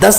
10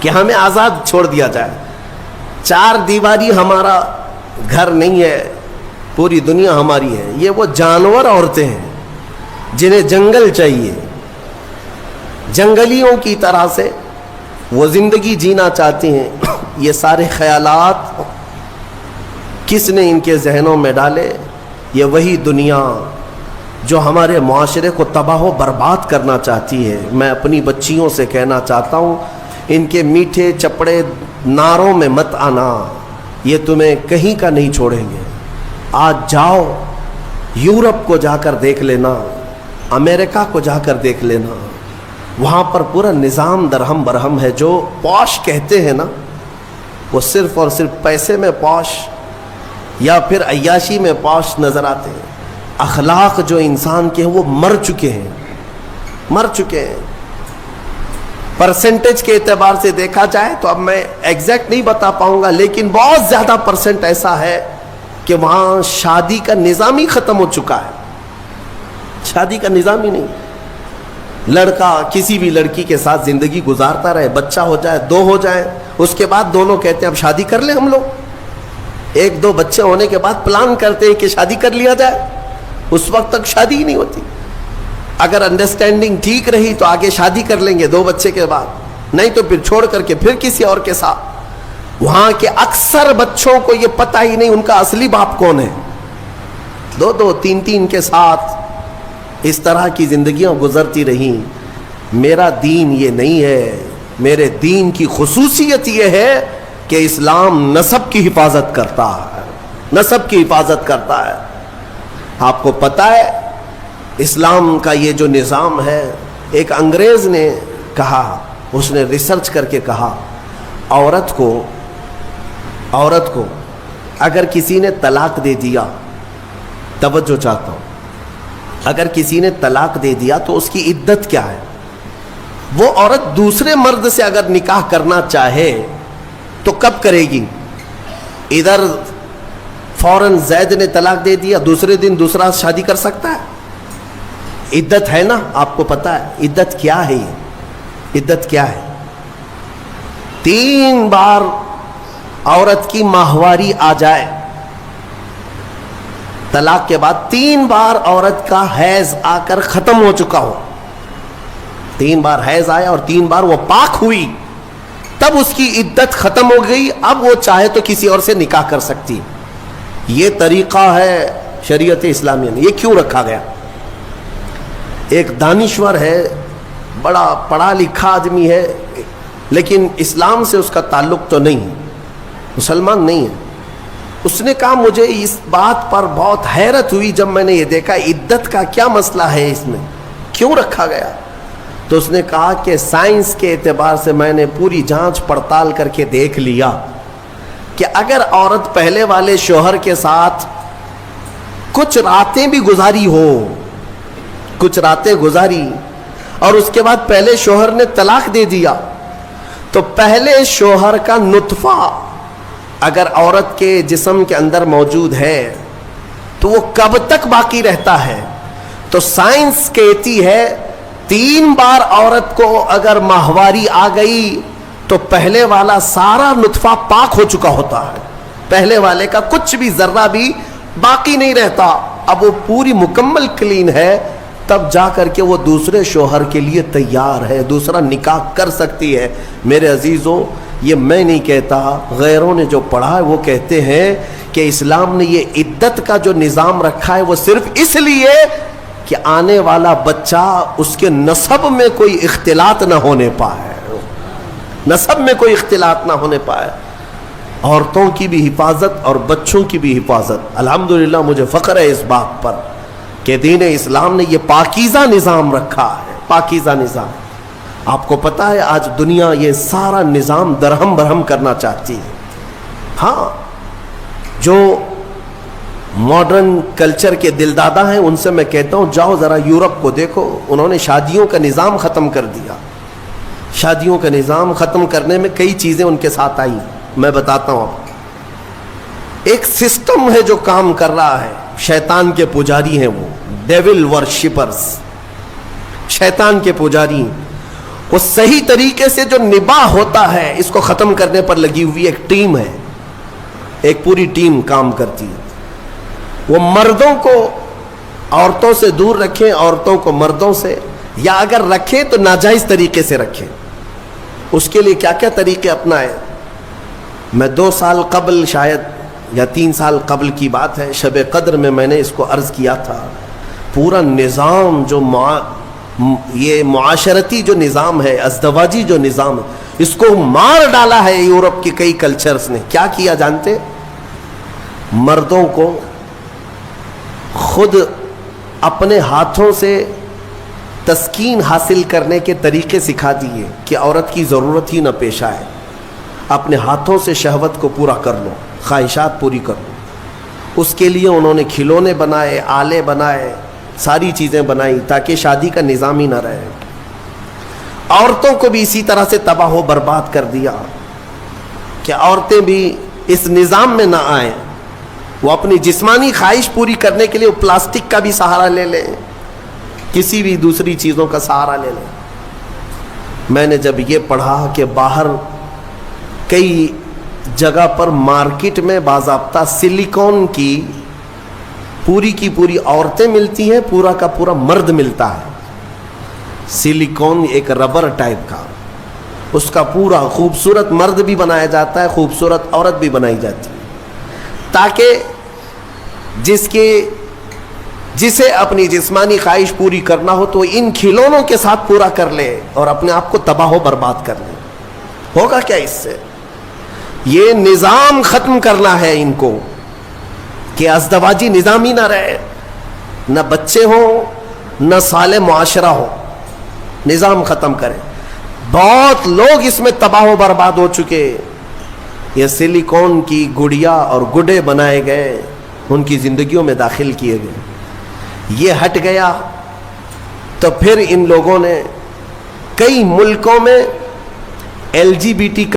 کہ ہمیں آزاد چھوڑ دیا جائے. 4 دیواری ہمارا گھر نہیں ہے, پوری دنیا ہماری ہے. یہ وہ جانور عورتیں ہیں جنہیں جنگل چاہیے, جنگلیوں کی طرح سے وہ زندگی جینا چاہتی ہیں. یہ سارے خیالات کس نے ان کے ذہنوں میں ڈالے؟ یہ وہی دنیا جو ہمارے معاشرے کو تباہ و برباد کرنا چاہتی ہے. میں اپنی بچیوں سے کہنا چاہتا ہوں, ان کے میٹھے چپڑے نعروں میں مت آنا, یہ تمہیں کہیں کا نہیں چھوڑیں گے. آج جاؤ یورپ کو جا کر دیکھ لینا, امریکہ کو جا کر دیکھ لینا, وہاں پر پورا نظام درہم برہم ہے. جو پوش کہتے ہیں نا, وہ صرف اور صرف پیسے میں پوش یا پھر عیاشی میں پوش نظر آتے ہیں. اخلاق جو انسان کے ہیں وہ مر چکے ہیں, مر چکے ہیں. پرسنٹیج کے اعتبار سے دیکھا جائے تو اب میں ایگزیکٹ نہیں بتا پاؤں گا, لیکن بہت زیادہ پرسنٹ ایسا ہے کہ وہاں شادی کا نظام ہی ختم ہو چکا ہے. شادی کا نظام ہی نہیں. لڑکا کسی بھی لڑکی کے ساتھ زندگی گزارتا رہے, بچہ ہو جائے, 2 ہو جائیں, اس کے بعد دونوں کہتے ہیں اب شادی کر لیں ہم لوگ. 1-2 بچے ہونے کے بعد پلان کرتے ہیں کہ شادی کر لیا جائے. اس وقت تک شادی ہی نہیں ہوتی. اگر انڈرسٹینڈنگ ٹھیک رہی تو آگے شادی کر لیں گے 2 بچے کے بعد, نہیں تو پھر چھوڑ کر کے پھر کسی اور کے ساتھ. وہاں کے اکثر بچوں کو یہ پتہ ہی نہیں ان کا اصلی باپ کون ہے. 2-2 3-3 کے ساتھ اس طرح کی زندگیاں گزرتی رہیں. میرا دین یہ نہیں ہے. میرے دین کی خصوصیت یہ ہے کہ اسلام نسب کی حفاظت کرتا ہے, نسب کی حفاظت کرتا ہے. آپ کو پتہ ہے اسلام کا یہ جو نظام ہے, ایک انگریز نے کہا, اس نے ریسرچ کر کے کہا, عورت کو اگر کسی نے طلاق دے دیا, توجہ چاہتا ہوں, اگر کسی نے طلاق دے دیا تو اس کی عدت کیا ہے؟ وہ عورت دوسرے مرد سے اگر نکاح کرنا چاہے تو کب کرے گی؟ ادھر فوراً زید نے طلاق دے دیا, دوسرے دن دوسرا شادی کر سکتا ہے؟ عدت ہے نا, آپ کو پتا ہے عدت کیا ہے؟ یہ عدت کیا ہے؟ 3 بار عورت کی ماہواری آ جائے, طلاق کے بعد 3 بار عورت کا حیض آ کر ختم ہو چکا ہو, 3 بار حیض آیا اور 3 بار وہ پاک ہوئی, تب اس کی عدت ختم ہو گئی. اب وہ چاہے تو کسی اور سے نکاح کر سکتی. یہ طریقہ ہے شریعت اسلامیہ میں. یہ کیوں رکھا گیا؟ ایک دانشور ہے, بڑا پڑھا لکھا آدمی ہے, لیکن اسلام سے اس کا تعلق تو نہیں, مسلمان نہیں ہے. اس نے کہا مجھے اس بات پر بہت حیرت ہوئی جب میں نے یہ دیکھا عدت کا کیا مسئلہ ہے, اس میں کیوں رکھا گیا. تو اس نے کہا کہ سائنس کے اعتبار سے میں نے پوری جانچ پڑتال کر کے دیکھ لیا کہ اگر عورت پہلے والے شوہر کے ساتھ کچھ راتیں بھی گزاری ہو, کچھ راتیں گزاری اور اس کے بعد پہلے شوہر نے طلاق دے دیا, تو پہلے شوہر کا نطفہ اگر عورت کے جسم کے اندر موجود ہے تو وہ کب تک باقی رہتا ہے؟ تو سائنس کہتی ہے 3 بار عورت کو اگر ماہواری آ گئی تو پہلے والا سارا نطفہ پاک ہو چکا ہوتا ہے, پہلے والے کا کچھ بھی ذرہ بھی باقی نہیں رہتا. اب وہ پوری مکمل کلین ہے, تب جا کر کے وہ دوسرے شوہر کے لیے تیار ہے, دوسرا نکاح کر سکتی ہے. میرے عزیزوں, یہ میں نہیں کہتا, غیروں نے جو پڑھا ہے وہ کہتے ہیں کہ اسلام نے یہ عدت کا جو نظام رکھا ہے وہ صرف اس لیے کہ آنے والا بچہ اس کے نسب میں کوئی اختلاط نہ ہونے پائے, نسب میں کوئی اختلاط نہ ہونے پائے. عورتوں کی بھی حفاظت اور بچوں کی بھی حفاظت. الحمدللہ مجھے فخر ہے اس بات پر کہ دین اسلام نے یہ پاکیزہ نظام رکھا ہے, پاکیزہ نظام. آپ کو پتا ہے آج دنیا یہ سارا نظام درہم برہم کرنا چاہتی ہے. ہاں, جو ماڈرن کلچر کے دلدادہ ہیں ان سے میں کہتا ہوں جاؤ ذرا یورپ کو دیکھو, انہوں نے شادیوں کا نظام ختم کر دیا. شادیوں کا نظام ختم کرنے میں کئی چیزیں ان کے ساتھ آئی, میں بتاتا ہوں. ایک سسٹم ہے جو کام کر رہا ہے, شیطان کے پجاری ہیں وہ, ڈیول ورشپرز, شیطان کے پجاری. وہ صحیح طریقے سے جو نباہ ہوتا ہے اس کو ختم کرنے پر لگی ہوئی ایک ٹیم ہے، ایک پوری ٹیم کام کرتی ہے۔ وہ مردوں کو عورتوں سے دور رکھیں، عورتوں کو مردوں سے، یا اگر رکھیں تو ناجائز طریقے سے رکھیں۔ اس کے لیے کیا کیا طریقے اپنائیں؟ میں 2 سال قبل شاید یا 3 سال قبل کی بات ہے، شب قدر میں میں نے اس کو عرض کیا تھا، پورا نظام جو یہ معاشرتی جو نظام ہے، ازدواجی جو نظام ہے، اس کو مار ڈالا ہے یورپ کے کئی کلچرز نے۔ کیا کیا جانتے؟ مردوں کو خود اپنے ہاتھوں سے تسکین حاصل کرنے کے طریقے سکھا دیے کہ عورت کی ضرورت ہی نہ پیش آئے، اپنے ہاتھوں سے شہوت کو پورا کر لو، خواہشات پوری کر لو۔ اس کے لیے انہوں نے کھلونے بنائے، آلے بنائے، ساری چیزیں بنائی تاکہ شادی کا نظام ہی نہ رہے۔ عورتوں کو بھی اسی طرح سے تباہ و برباد کر دیا کہ عورتیں بھی اس نظام میں نہ آئیں، وہ اپنی جسمانی خواہش پوری کرنے کے لیے وہ پلاسٹک کا بھی سہارا لے لیں، کسی بھی دوسری چیزوں کا سہارا لے لیں۔ میں نے جب یہ پڑھا کہ باہر کئی جگہ پر مارکیٹ میں باضابطہ سلیکون کی پوری عورتیں ملتی ہیں، پورا کا پورا مرد ملتا ہے، سلیکون ایک ربر ٹائپ کا، اس کا پورا خوبصورت مرد بھی بنایا جاتا ہے، خوبصورت عورت بھی بنائی جاتی ہے، تاکہ جسے اپنی جسمانی خواہش پوری کرنا ہو تو ان کھلونوں کے ساتھ پورا کر لے اور اپنے آپ کو تباہ و برباد کر لے۔ ہوگا کیا اس سے؟ یہ نظام ختم کرنا ہے ان کو کہ ازدواجی نظام ہی نہ رہے، نہ بچے ہوں، نہ صالح معاشرہ ہو، نظام ختم کرے۔ بہت لوگ اس میں تباہ و برباد ہو چکے، یہ سلیکون کی گڑیا اور گڈے بنائے گئے، ان کی زندگیوں میں داخل کیے گئے، یہ ہٹ گیا تو پھر ان لوگوں نے کئی ملکوں میں LGBT